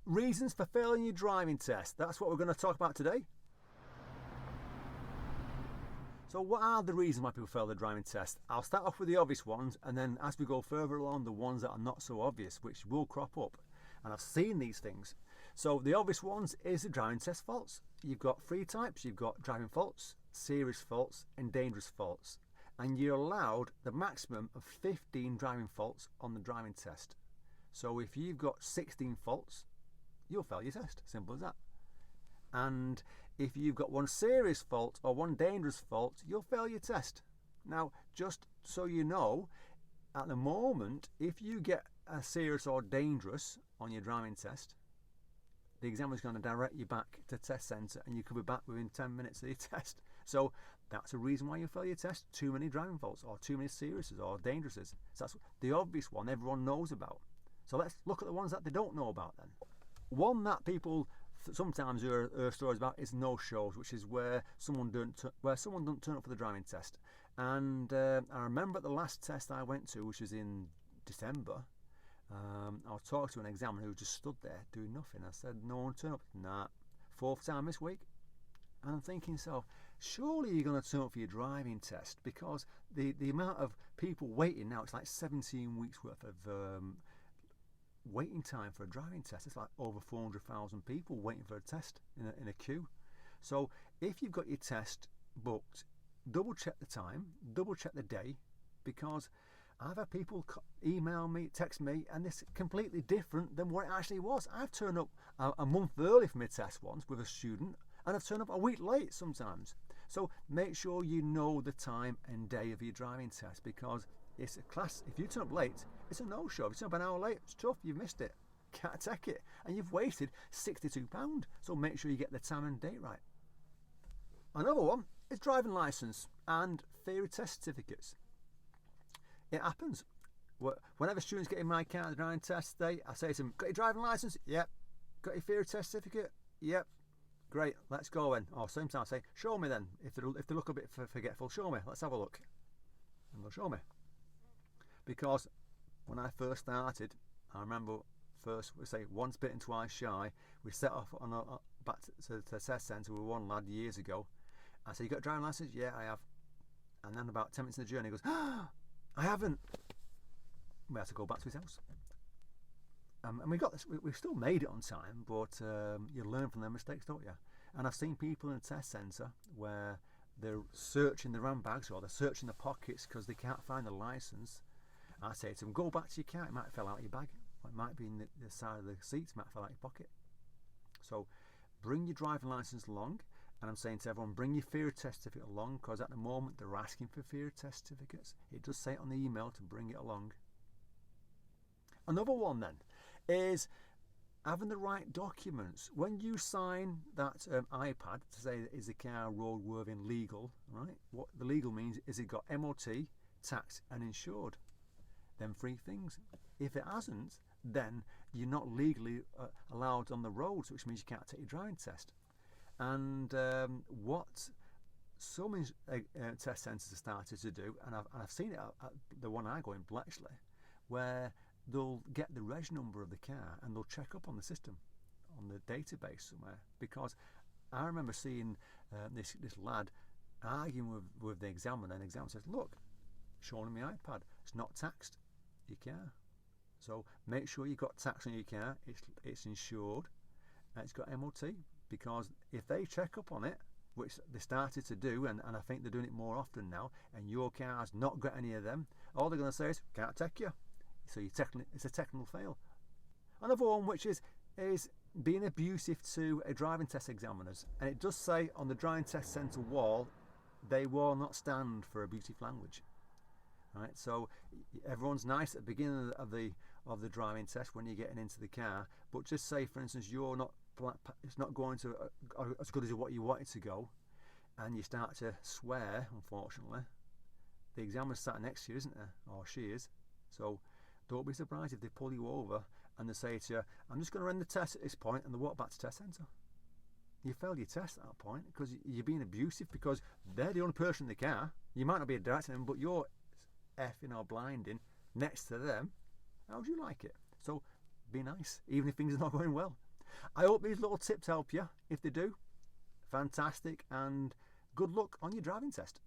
Reasons for failing your driving test. That's what we're going to talk about today. So what are the reasons why people fail their driving test? I'll start off with the obvious ones, and then as we go further along, the ones that are not so obvious, which will crop up. And I've seen these things. So the obvious ones is the driving test faults. You've got three types. You've got driving faults, serious faults, and dangerous faults. And you're allowed the maximum of 15 driving faults on the driving test. So if you've got 16 faults, you'll fail your test. Simple as that. And if you've got one serious fault or one dangerous fault, you'll fail your test. Now, just so you know, at the moment, if you get a serious or dangerous on your driving test, the examiner is going to direct you back to test centre and you could be back within 10 minutes of your test. So that's a reason why you fail your test. Too many driving faults or too many seriouses or dangerouses. So that's the obvious one everyone knows about. So let's look at the ones that they don't know about then. One that people sometimes hear stories about is no-shows, which is where someone don't turn up for the driving test. And I remember at the last test I went to, which was in December, I was talking to an examiner who just stood there doing nothing. I said, no one turned up. Nah, 4th time this week. And I'm thinking, so surely you're going to turn up for your driving test, because the amount of people waiting now, it's like 17 weeks worth of waiting time for a driving test. It's like over 400,000 people waiting for a test in a queue. So if you've got your test booked, double check the time, double check the day, because I've had people email me, text me, and it's completely different than what it actually was. I've turned up a month early for my test once with a student, and I've turned up a week late sometimes. So make sure you know the time and day of your driving test, because it's a class. If you turn up late, it's a no-show. If you turn up an hour late, it's tough. You've missed it. Can't take it. And you've wasted £62. So make sure you get the time and date right. Another one is driving licence and theory test certificates. It happens. Whenever students get in my car at the driving test day, I say to them, got your driving licence? Yep. Got your theory test certificate? Yep. Great, let's go then. Or sometimes I say, show me then. If they look a bit forgetful, show me. Let's have a look. And they'll show me. Because when I first started, I remember first, we say once bitten, twice shy. We set off on back to the test centre with one lad years ago. I said, you got a driving licence? Yeah, I have. And then about 10 minutes in the journey, he goes, I haven't. We had to go back to his house. And we got this. We still made it on time, but you learn from their mistakes, don't you? And I've seen people in the test centre where they're searching the handbags or they're searching the pockets because they can't find the licence. I say to them, go back to your car. It might have fell out of your bag. Or it might be in the side of the seats. It might have fell out of your pocket. So bring your driving licence along. And I'm saying to everyone, bring your theory test certificate along, because at the moment they're asking for theory test certificates. It does say it on the email to bring it along. Another one then is having the right documents. When you sign that iPad to say, is the car roadworthy and legal, right? What the legal means is it got MOT, tax and insured. Them three things. If it hasn't, then you're not legally allowed on the roads, which means you can't take your driving test. And what some test centres have started to do, and I've seen it at the one I go in, Bletchley, where they'll get the reg number of the car and they'll check up on the system, on the database somewhere. Because I remember seeing this lad arguing with the examiner, and the examiner says, look, showing him my iPad, it's not taxed, your car. So make sure you've got tax on your car, it's insured, and it's got MOT. Because if they check up on it, which they started to do, and I think they're doing it more often now, and your car's not got any of them, all they're going to say is, can't take you. So it's a technical fail. Another one which is being abusive to a driving test examiners. And it does say on the driving test centre wall, they will not stand for abusive language. Right, so everyone's nice at the beginning of the driving test when you're getting into the car, but just say, for instance, it's not going to as good as what you want it to go, and you start to swear, unfortunately, the examiner's sat next to you, isn't there? Or she is. So don't be surprised if they pull you over and they say to you, I'm just going to end the test at this point, and they walk back to test centre. You failed your test at that point because you're being abusive, because they're the only person in the car. You might not be directing them, but you're effing or blinding next to them. How would you like it? So be nice, even if things are not going well. I hope these little tips help you. If they do, fantastic, and good luck on your driving test.